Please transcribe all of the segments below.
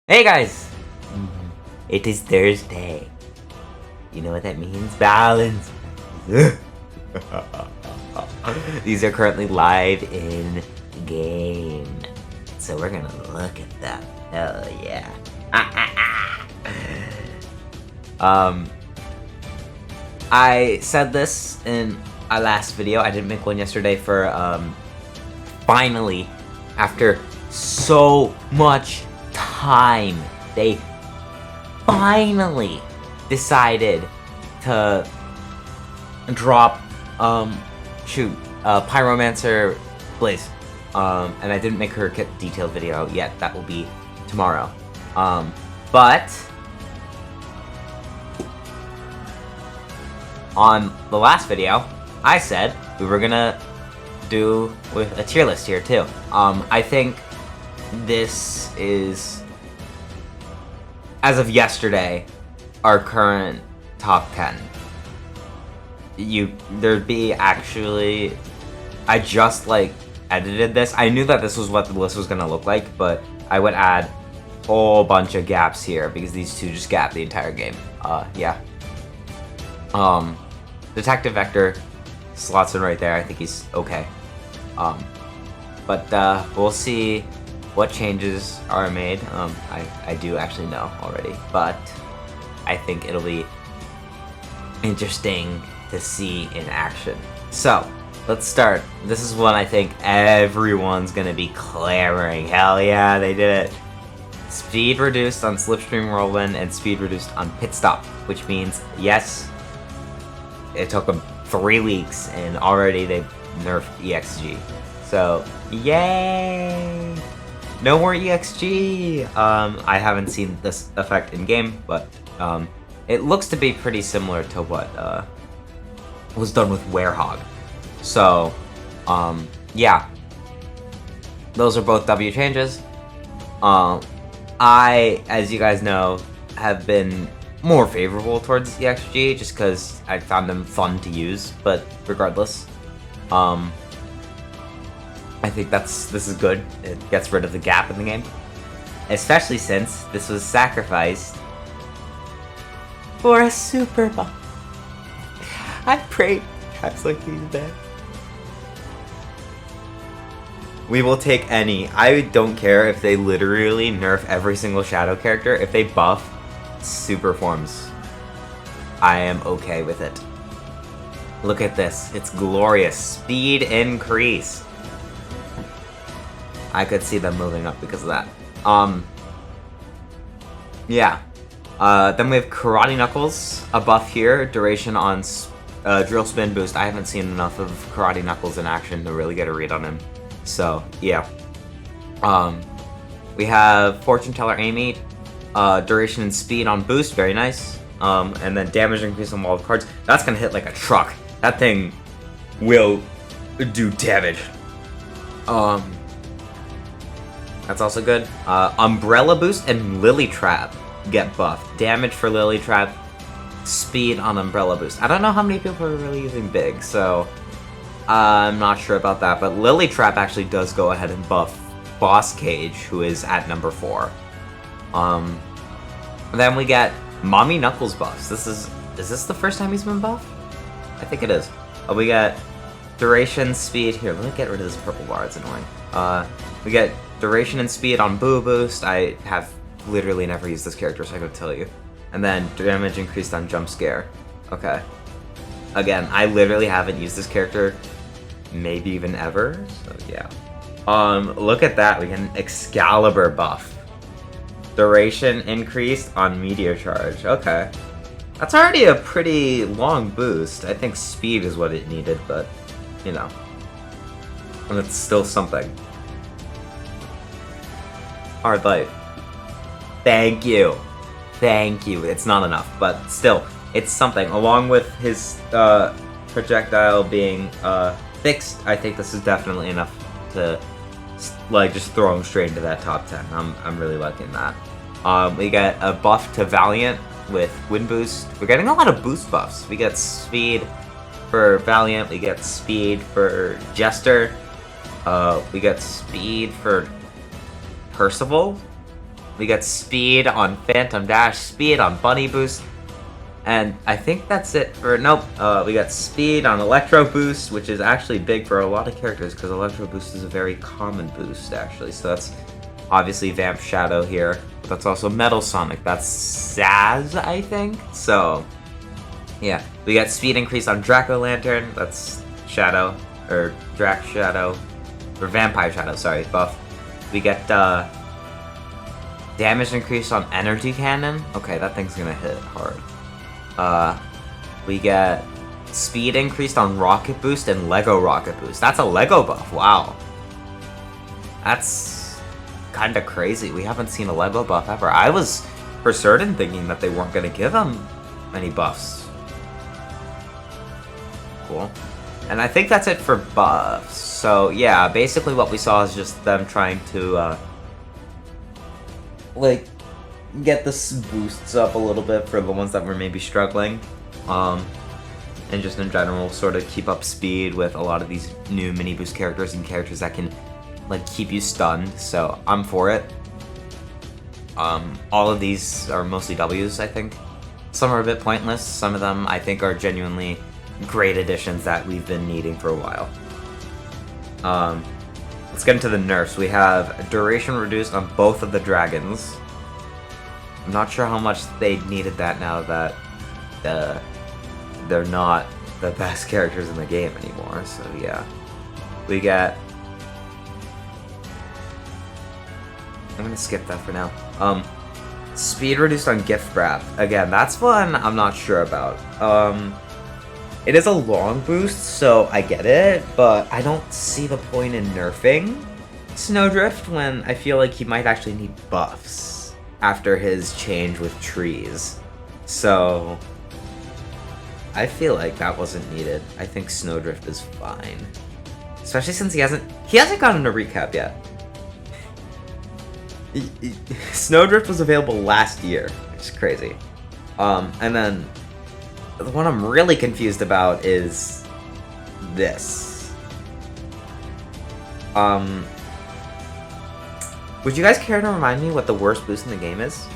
Hey guys! It is Thursday. You know what that means? Balance! These are currently live in game. So we're gonna look at them. Hell yeah. I said this in a last video. I didn't make one yesterday for, finally, after so much time, they finally decided to drop, Pyromancer Blaze. And I didn't make her detailed video yet. That will be tomorrow. But on the last video, I said we were gonna do with a tier list here too. I think this is, as of yesterday, our current top 10. There'd be actually, I just edited this. I knew that this was what the list was gonna look like, but I would add a whole bunch of gaps here because these two just gap the entire game. Yeah. Detective Vector slots in right there. I think he's okay. But we'll see what changes are made. I do actually know already, but I think it'll be interesting to see in action. So, let's start. This is one I think everyone's gonna be clamoring. Hell yeah, they did it. Speed reduced on Slipstream Whirlwind and speed reduced on Pit Stop, which means, yes, it took them 3 weeks and already they nerfed EXG. So, yay! No more EXG! I haven't seen this effect in game, but it looks to be pretty similar to what was done with Werehog. So, yeah. Those are both W changes. I, as you guys know, have been more favorable towards EXG just because I found them fun to use, but regardless, I think this is good. It gets rid of the gap in the game, especially since this was sacrificed for a super buff. I prayed caps like these back. We will take any. I don't care if they literally nerf every single shadow character. If they buff super forms, I am okay with it. Look at this. It's glorious. Speed increase. I could see them moving up because of that. Yeah. Then we have Karate Knuckles, a buff here. Duration on Drill Spin Boost. I haven't seen enough of Karate Knuckles in action to really get a read on him. So, yeah. We have Fortune Teller Amy. Duration and speed on boost, very nice. And then damage increase on wild cards. That's gonna hit like a truck. That thing will do damage. That's also good. Umbrella boost and Lily Trap get buffed. Damage for Lily Trap, speed on Umbrella boost. I don't know how many people are really using Big, so I'm not sure about that. But Lily Trap actually does go ahead and buff Boss Cage, who is at number 4. Then we get Mommy Knuckles buffs. Is this the first time he's been buffed? I think it is. We got duration, speed. Here, let me get rid of this purple bar, it's annoying. We get duration and speed on Boo Boost. I have literally never used this character, so I could tell you. And then damage increased on Jump Scare. Okay. Again, I literally haven't used this character maybe even ever, so yeah. Look at that, we get an Excalibur buff. Duration increased on Meteor Charge. Okay. That's already a pretty long boost. I think speed is what it needed, but, you know. And it's still something. Hard Light. Thank you. Thank you. It's not enough, but still, it's something. Along with his projectile being fixed, I think this is definitely enough to just throw him straight into that top 10. I'm really liking that. We get a buff to Valiant with Wind Boost. We're getting a lot of boost buffs. We get speed for Valiant. We get speed for Jester. We get speed for Percival. We got speed on Phantom Dash, speed on Bunny Boost, and I think that's it for, nope, we got speed on Electro Boost, which is actually big for a lot of characters, because Electro Boost is a very common boost, actually, so that's obviously Vamp Shadow here, but that's also Metal Sonic, that's Saz, I think, so, yeah. We got speed increase on Draco Lantern, that's Shadow, or Drac Shadow, or Vampire Shadow, sorry, buff. We get, damage increase on Energy Cannon. Okay, that thing's gonna hit hard. We get speed increased on Rocket Boost and Lego Rocket Boost. That's a Lego buff, wow. That's kinda crazy. We haven't seen a Lego buff ever. I was for certain thinking that they weren't gonna give him any buffs. Cool. And I think that's it for buffs. So yeah, basically what we saw is just them trying to, like, get the boosts up a little bit for the ones that were maybe struggling. And just in general, sort of keep up speed with a lot of these new mini boost characters and characters that can, like, keep you stunned. So I'm for it. All of these are mostly W's, I think. Some are a bit pointless. Some of them, I think, are genuinely great additions that we've been needing for a while. Let's get into the nerfs. We have duration reduced on both of the dragons. I'm not sure how much they needed that now that they're not the best characters in the game anymore, so yeah. We got... I'm gonna skip that for now. Speed reduced on gift wrap. Again, that's one I'm not sure about. It is a long boost, so I get it, but I don't see the point in nerfing Snowdrift when I feel like he might actually need buffs after his change with trees. So I feel like that wasn't needed. I think Snowdrift is fine. Especially since he hasn't gotten a recap yet. Snowdrift was available last year, which is crazy. And then the one I'm really confused about is this. Would you guys care to remind me what the worst boost in the game is?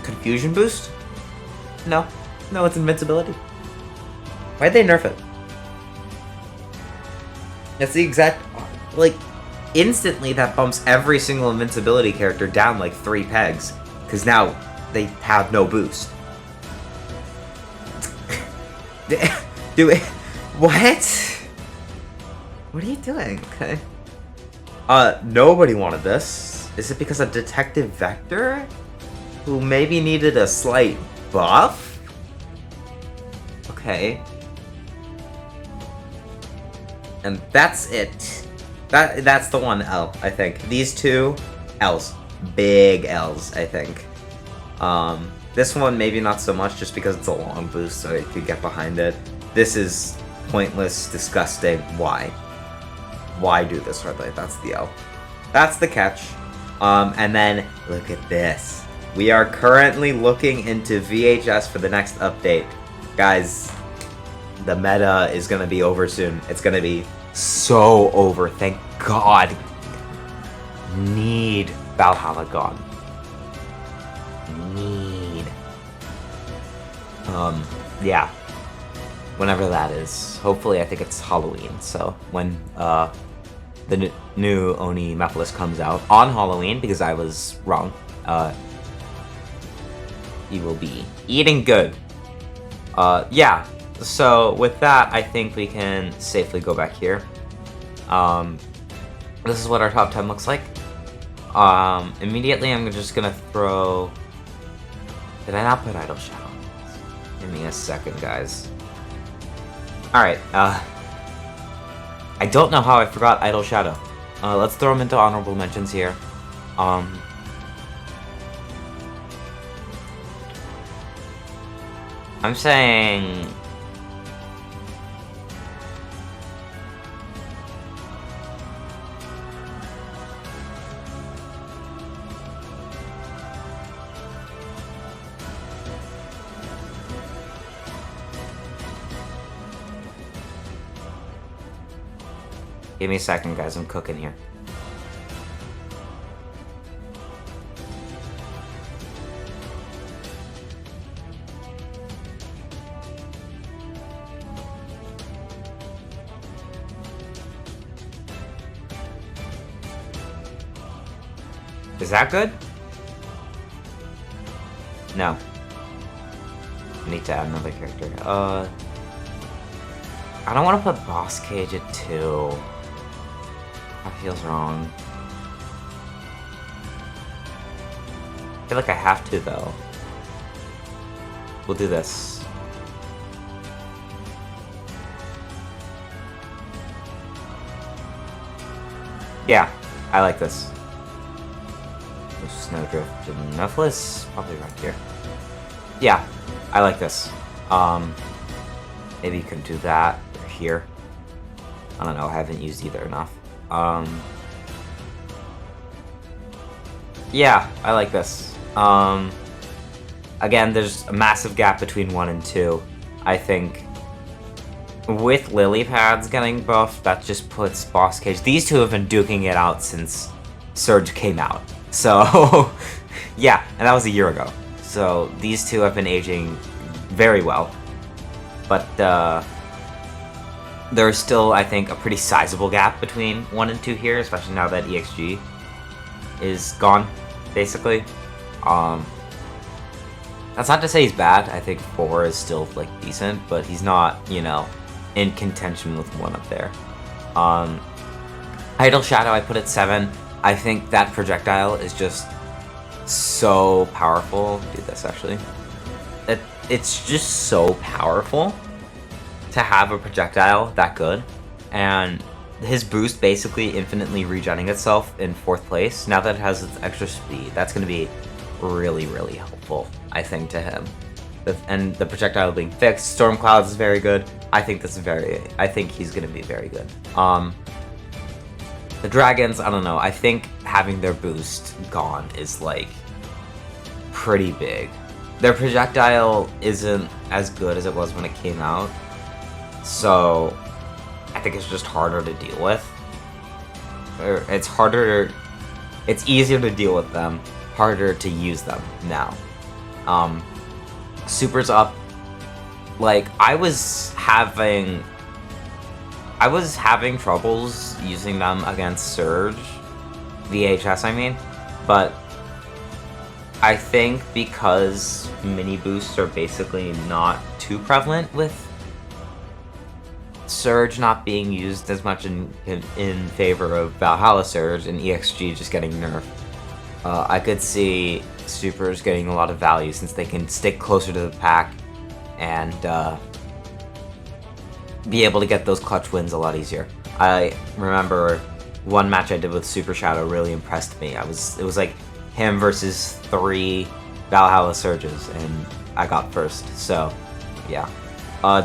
Confusion boost? No. No, it's invincibility. Why'd they nerf it? That's the exact... Like, instantly that bumps every single invincibility character down like 3 pegs. Because now they have no boost. Do it. What? What are you doing? Okay. Nobody wanted this. Is it because of Detective Vector? Who maybe needed a slight buff? Okay. And that's it. That's the one L, I think. These two L's. Big L's, I think. This one maybe not so much just because it's a long boost, so I could get behind it. This is pointless, disgusting. Why? Why do this Hardlight? That's the L. That's the catch. And then, look at this. We are currently looking into VHS for the next update. Guys, the meta is gonna be over soon. It's gonna be so over, thank God. Need Valhalla gone. Need. Yeah. Whenever that is. Hopefully, I think it's Halloween. So when the new Oni Mephiles comes out on Halloween, because I was wrong, you will be eating good. Yeah. So with that, I think we can safely go back here. This is what our top 10 looks like. Immediately I'm just gonna throw... Did I not put Idle Shadow? Give me a second, guys. Alright, I don't know how I forgot Idle Shadow. Let's throw him into honorable mentions here. I'm saying... Give me a second, guys. I'm cooking here. Is that good? No. I need to add another character. I don't want to put Boss Cage at 2. That feels wrong. I feel like I have to, though. We'll do this. Yeah, I like this. Snowdrift and Nephilis, probably right here. Yeah, I like this. Maybe you can do that here. I don't know, I haven't used either enough. Yeah, I like this. Again, there's a massive gap between 1 and 2. I think with lily pads getting buffed, that just puts Boss Cage. These two have been duking it out since Surge came out. So, yeah, and that was a year ago. So these two have been aging very well. But there's still, I think, a pretty sizable gap between 1 and 2 here, especially now that EXG is gone, basically. That's not to say he's bad. I think 4 is still, like, decent, but he's not, you know, in contention with 1 up there. Idle Shadow, I put at 7. I think that projectile is just so powerful. Do this, actually. It's just so powerful to have a projectile that good. And his boost basically infinitely regenerating itself in 4th place. Now that it has its extra speed, that's going to be really, really helpful, I think, to him. And the projectile being fixed, Storm Clouds is very good. I think he's going to be very good. The dragons, I don't know. I think having their boost gone is, like, pretty big. Their projectile isn't as good as it was when it came out. So, I think it's just harder to deal with. It's easier to deal with them, harder to use them now. Super's up. Like, I was having troubles using them against Surge, VHS I mean, but I think because mini boosts are basically not too prevalent with Surge not being used as much in favor of Valhalla Surge and EXG just getting nerfed, I could see Supers getting a lot of value since they can stick closer to the pack and be able to get those clutch wins a lot easier. I remember one match I did with Super Shadow really impressed me. It was like him versus 3 Valhalla Surges, and I got first. So, yeah.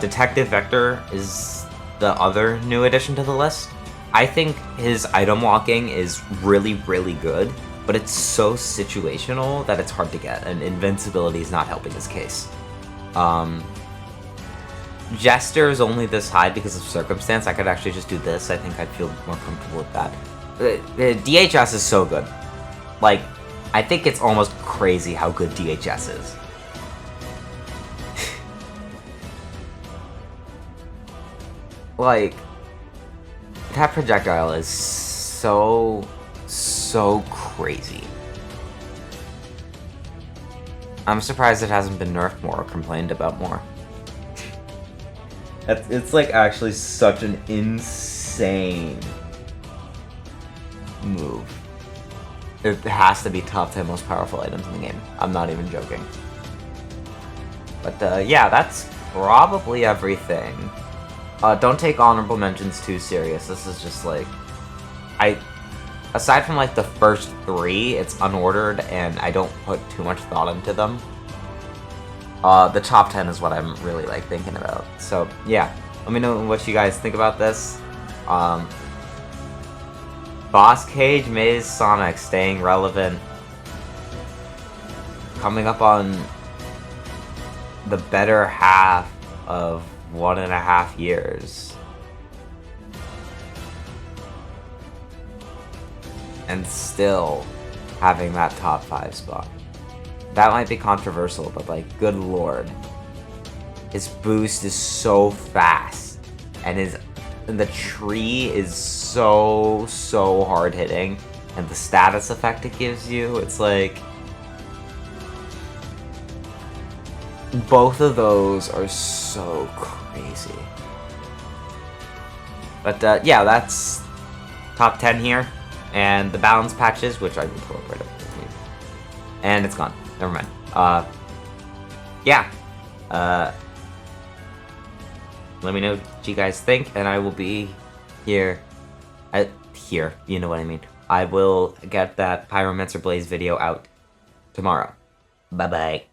Detective Vector is the other new addition to the list. I think his item walking is really, really good, but it's so situational that it's hard to get, and invincibility is not helping his case. Jester is only this high because of circumstance. I could actually just do this. I think I'd feel more comfortable with that. The DHS is so good. Like, I think it's almost crazy how good DHS is. Like, that projectile is so crazy. I'm surprised it hasn't been nerfed more or complained about more. It's like actually such an insane move. It has to be top 10 most powerful items in the game. I'm not even joking. But yeah, that's probably everything. Don't take honorable mentions too serious. This is just like... Aside from like the first 3, it's unordered and I don't put too much thought into them. The top 10 is what I'm really like thinking about. So yeah, let me know what you guys think about this. Boss Cage, Maze, Sonic staying relevant. Coming up on the better half of 1.5 years. And still having that top 5 spot. That might be controversial, but like, good lord. His boost is so fast. And the tree is so hard hitting. and the status effect it gives you, it's like... both of those are so crazy. But yeah, that's top 10 here. And the balance patches, which I can pull up right up with me. And it's gone. Never mind. Yeah. Let me know what you guys think, and I will be here. Here, you know what I mean. I will get that Pyromancer Blaze video out tomorrow. Bye-bye.